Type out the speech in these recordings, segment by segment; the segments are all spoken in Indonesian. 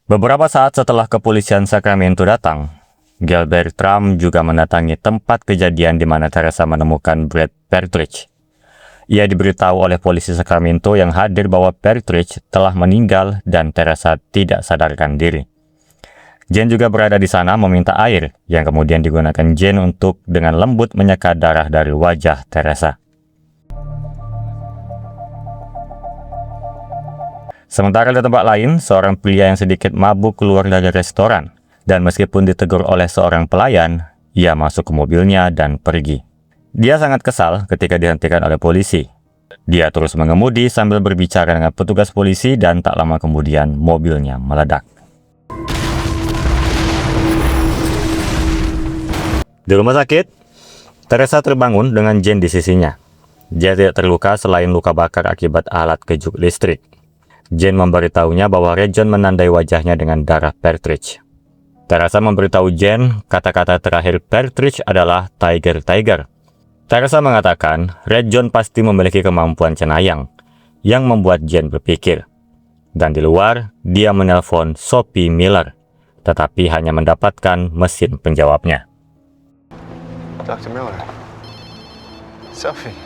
Beberapa saat setelah kepolisian Sacramento datang, Gail Bertram juga mendatangi tempat kejadian di mana Teresa menemukan Brad Partridge. Ia diberitahu oleh polisi Sacramento yang hadir bahwa Partridge telah meninggal dan Teresa tidak sadarkan diri. Jane juga berada di sana meminta air, yang kemudian digunakan Jane untuk dengan lembut menyeka darah dari wajah Teresa. Sementara di tempat lain, seorang pria yang sedikit mabuk keluar dari restoran, dan meskipun ditegur oleh seorang pelayan, ia masuk ke mobilnya dan pergi. Dia sangat kesal ketika dihentikan oleh polisi. Dia terus mengemudi sambil berbicara dengan petugas polisi dan tak lama kemudian mobilnya meledak. Di rumah sakit, Teresa terbangun dengan Jane di sisinya. Dia tidak terluka selain luka bakar akibat alat kejut listrik. Jane memberitahunya bahwa Rejon menandai wajahnya dengan darah Partridge. Teresa memberitahu Jane kata-kata terakhir Partridge adalah Tiger Tiger. Teresa mengatakan Rejon pasti memiliki kemampuan cenayang, yang membuat Jane berpikir. Dan di luar, dia menelpon Sophie Miller, tetapi hanya mendapatkan mesin penjawabnya. Dr. Miller. Sophie.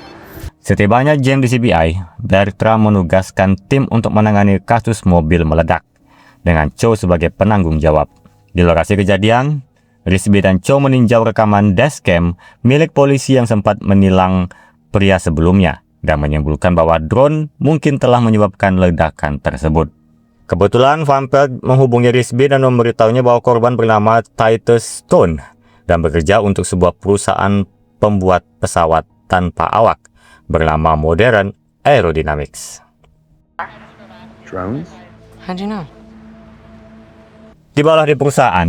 Setibanya Jane di CBI, Bertram menugaskan tim untuk menangani kasus mobil meledak, dengan Cho sebagai penanggung jawab. Di lokasi kejadian, Risby dan Cho meninjau rekaman dashcam milik polisi yang sempat menilang pria sebelumnya, dan menyimpulkan bahwa drone mungkin telah menyebabkan ledakan tersebut. Kebetulan Van Pelt menghubungi Risby dan memberitahunya bahwa korban bernama Titus Stone dan bekerja untuk sebuah perusahaan pembuat pesawat tanpa awak bernama Modern Aerodynamics. Drones? How'd you know? Tibalah di perusahaan,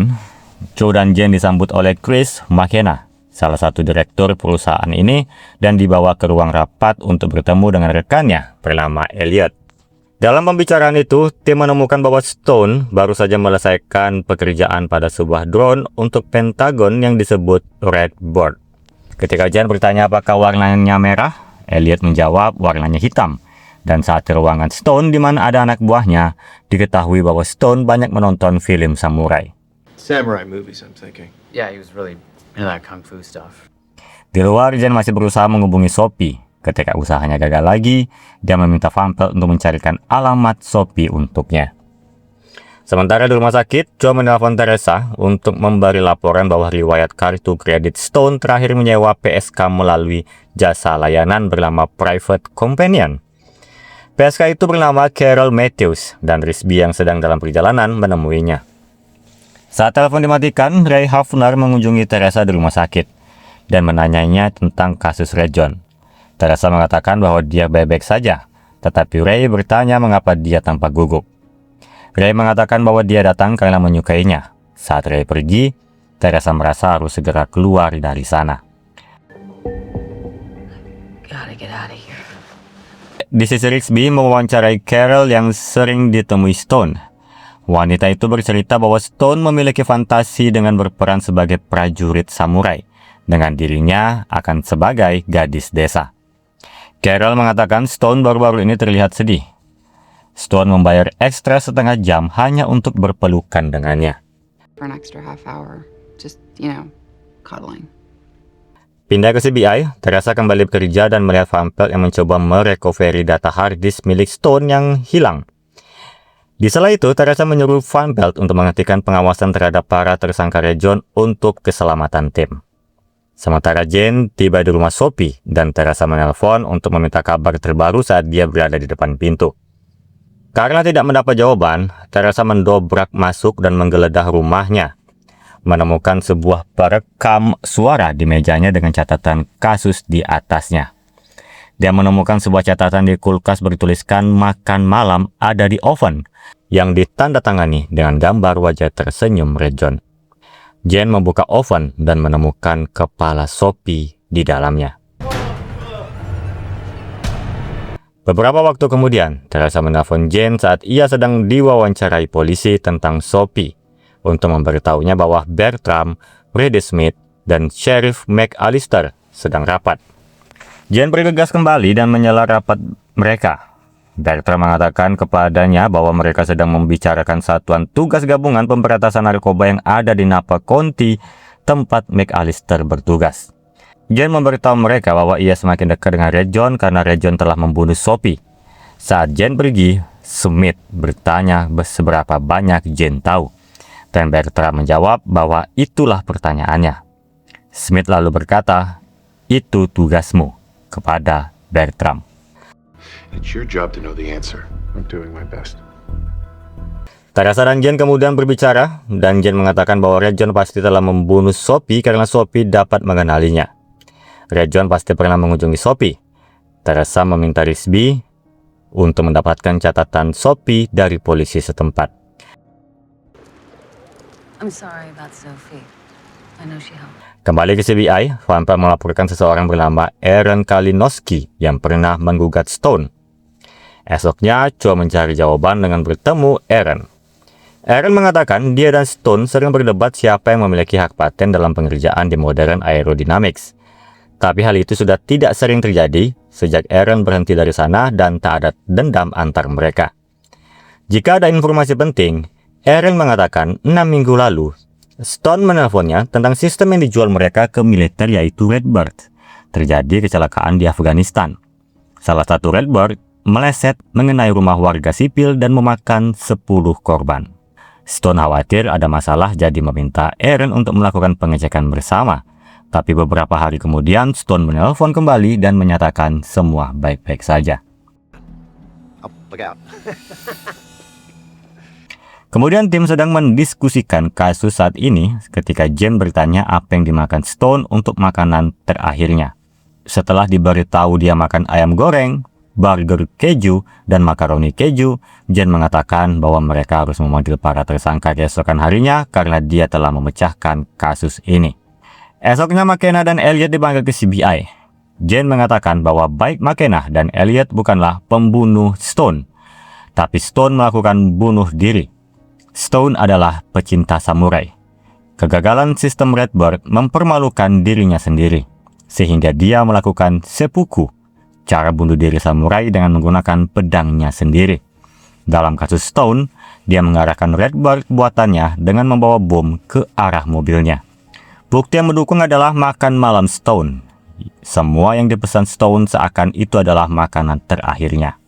Cho dan Jane disambut oleh Chris McKenna, salah satu direktur perusahaan ini, dan dibawa ke ruang rapat untuk bertemu dengan rekannya bernama Elliot. Dalam pembicaraan itu, tim menemukan bahwa Stone baru saja menyelesaikan pekerjaan pada sebuah drone untuk Pentagon yang disebut Redbird. Ketika Jane bertanya apakah warnanya merah, Elliot menjawab warnanya hitam. Dan saat di ruangan Stone di mana ada anak buahnya, diketahui bahwa Stone banyak menonton film samurai. Samurai movies, I'm thinking. Yeah, he was really into that kung fu stuff. Di luar, Jane masih berusaha menghubungi Sophie. Ketika usahanya gagal lagi, dia meminta Van Pelt untuk mencarikan alamat Sophie untuknya. Sementara di rumah sakit, Joe menelpon Teresa untuk memberi laporan bahwa riwayat kartu kredit Stone terakhir menyewa PSK melalui jasa layanan bernama Private Companion. PSK itu bernama Carol Matthews, dan Risby yang sedang dalam perjalanan menemuinya. Saat telepon dimatikan, Ray Hafner mengunjungi Teresa di rumah sakit dan menanyanya tentang kasus Rejon. Teresa mengatakan bahwa dia baik-baik saja, tetapi Ray bertanya mengapa dia tampak gugup. Ray mengatakan bahwa dia datang karena menyukainya. Saat Ray pergi, Teresa merasa harus segera keluar dari sana. Gotta get out of here. Di sisi Risby mewawancarai Carol yang sering ditemui Stone. Wanita itu bercerita bahwa Stone memiliki fantasi dengan berperan sebagai prajurit samurai, dengan dirinya akan sebagai gadis desa. Carol mengatakan Stone baru-baru ini terlihat sedih. Stone membayar ekstra setengah jam hanya untuk berpelukan dengannya. For an extra half hour, just, cuddling. Pindah ke CBI, Teresa kembali bekerja dan melihat Van Pelt yang mencoba merecovery data hard disk milik Stone yang hilang. Di sela itu, Teresa menyuruh Van Pelt untuk menghentikan pengawasan terhadap para tersangka Rejon untuk keselamatan tim. Sementara Jane tiba di rumah Sophie dan Teresa menelpon untuk meminta kabar terbaru saat dia berada di depan pintu. Karena tidak mendapat jawaban, Teresa mendobrak masuk dan menggeledah rumahnya, menemukan sebuah perekam suara di mejanya dengan catatan kasus di atasnya. Dia menemukan sebuah catatan di kulkas bertuliskan makan malam ada di oven, yang ditandatangani dengan gambar wajah tersenyum Rejon. Jane membuka oven dan menemukan kepala Sophie di dalamnya. Beberapa waktu kemudian, Teresa menelpon Jane saat ia sedang diwawancarai polisi tentang Sophie untuk memberitahunya bahwa Bertram, Brady Smith, dan Sheriff McAllister sedang rapat. Jane bergegas kembali dan menyela rapat mereka. Bertram mengatakan kepadanya bahwa mereka sedang membicarakan satuan tugas gabungan pemberantasan narkoba yang ada di Napa County, tempat McAllister bertugas. Jen memberitahu mereka bahwa ia semakin dekat dengan Red John karena Red John telah membunuh Sophie. Saat Jen pergi, Smith bertanya seberapa banyak Jen tahu. Dan Bertram menjawab bahwa itulah pertanyaannya. Smith lalu berkata, "Itu tugasmu," kepada Bertram. It's your job to know the answer. I'm doing my best. Teresa dan Jen kemudian berbicara, dan Jen mengatakan bahwa Red John pasti telah membunuh Sophie karena Sophie dapat mengenalinya. Red John pasti pernah mengunjungi Sophie. Teresa meminta Risby untuk mendapatkan catatan Sophie dari polisi setempat. I'm sorry about Sophie. I know she helped. Kembali ke CBI, Van Pelt melaporkan seseorang bernama Aaron Kalinowski yang pernah menggugat Stone. Esoknya, Cho mencari jawaban dengan bertemu Aaron. Aaron mengatakan dia dan Stone sering berdebat siapa yang memiliki hak paten dalam pengerjaan di Modern Aerodynamics. Tapi hal itu sudah tidak sering terjadi sejak Aaron berhenti dari sana dan tak ada dendam antar mereka. Jika ada informasi penting, Aaron mengatakan 6 minggu lalu, Stone menelponnya tentang sistem yang dijual mereka ke militer yaitu Redbird. Terjadi kecelakaan di Afghanistan. Salah satu Redbird meleset mengenai rumah warga sipil dan memakan 10 korban. Stone khawatir ada masalah jadi meminta Aaron untuk melakukan pengecekan bersama. Tapi beberapa hari kemudian Stone menelpon kembali dan menyatakan semua baik-baik saja. Oh, look out. Kemudian tim sedang mendiskusikan kasus saat ini ketika Jen bertanya apa yang dimakan Stone untuk makanan terakhirnya. Setelah diberitahu dia makan ayam goreng, burger keju, dan makaroni keju, Jen mengatakan bahwa mereka harus memanggil para tersangka keesokan harinya karena dia telah memecahkan kasus ini. Esoknya McKenna dan Elliot dipanggil ke CBI. Jen mengatakan bahwa baik McKenna dan Elliot bukanlah pembunuh Stone, tapi Stone melakukan bunuh diri. Stone adalah pecinta samurai. Kegagalan sistem Redbird mempermalukan dirinya sendiri, sehingga dia melakukan seppuku, cara bunuh diri samurai dengan menggunakan pedangnya sendiri. Dalam kasus Stone, dia mengarahkan Redbird buatannya dengan membawa bom ke arah mobilnya. Bukti yang mendukung adalah makan malam Stone. Semua yang dipesan Stone seakan itu adalah makanan terakhirnya.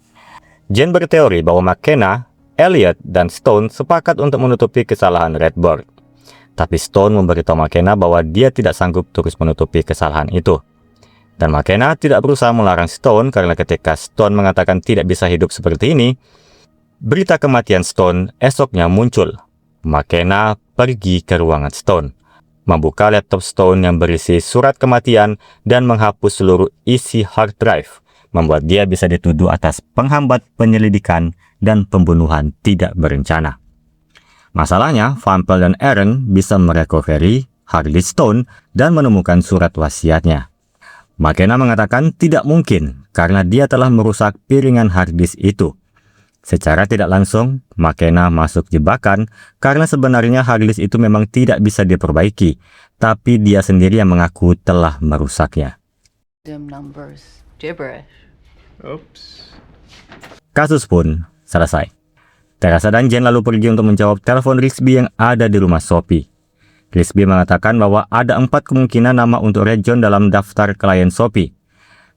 Jen berteori bahwa McKenna, Elliot, dan Stone sepakat untuk menutupi kesalahan Redbird. Tapi Stone memberitahu McKenna bahwa dia tidak sanggup terus menutupi kesalahan itu. Dan McKenna tidak berusaha melarang Stone karena ketika Stone mengatakan tidak bisa hidup seperti ini, berita kematian Stone esoknya muncul. McKenna pergi ke ruangan Stone, membuka laptop Stone yang berisi surat kematian dan menghapus seluruh isi hard drive, membuat dia bisa dituduh atas penghambat penyelidikan dan pembunuhan tidak berencana. Masalahnya, Van Pelt dan Aaron bisa merecovery hard disk Stone dan menemukan surat wasiatnya. McKenna mengatakan tidak mungkin karena dia telah merusak piringan hard disk itu. Secara tidak langsung, McKenna masuk jebakan karena sebenarnya hard disk itu memang tidak bisa diperbaiki, tapi dia sendiri yang mengaku telah merusaknya. Dim numbers. Gibberish. Oops. Kasus pun selesai. Teresa dan Jen lalu pergi untuk menjawab telepon Risby yang ada di rumah Sophie. Risby mengatakan bahwa ada 4 kemungkinan nama untuk Red John dalam daftar klien Sophie.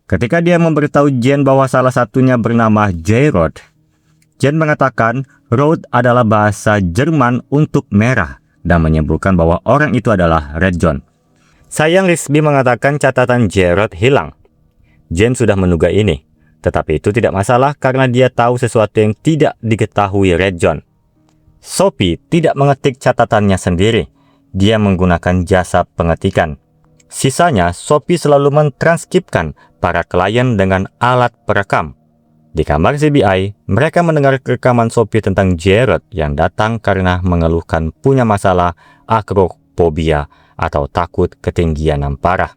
Ketika dia memberitahu Jen bahwa salah satunya bernama J-Rod, Jen mengatakan Rod adalah bahasa Jerman untuk merah dan menyebutkan bahwa orang itu adalah Red John. Sayang, Risby mengatakan catatan J-Rod hilang. Jen sudah menduga ini, tetapi itu tidak masalah karena dia tahu sesuatu yang tidak diketahui Red John. Sophie tidak mengetik catatannya sendiri. Dia menggunakan jasa pengetikan. Sisanya, Sophie selalu mentranskripkan para klien dengan alat perekam. Di kamar CBI, mereka mendengar rekaman Sophie tentang J-Rod yang datang karena mengeluhkan punya masalah akrofobia atau takut ketinggian yang parah.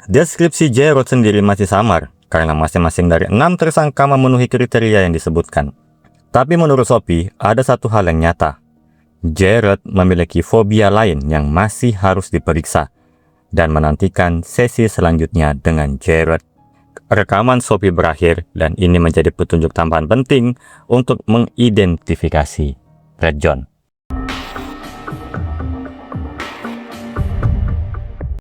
Deskripsi J-Rod sendiri masih samar karena masing-masing dari 6 tersangka memenuhi kriteria yang disebutkan. Tapi menurut Sophie, ada satu hal yang nyata. J-Rod memiliki fobia lain yang masih harus diperiksa dan menantikan sesi selanjutnya dengan J-Rod. rekaman Sophie berakhir dan ini menjadi petunjuk tambahan penting untuk mengidentifikasi Red John.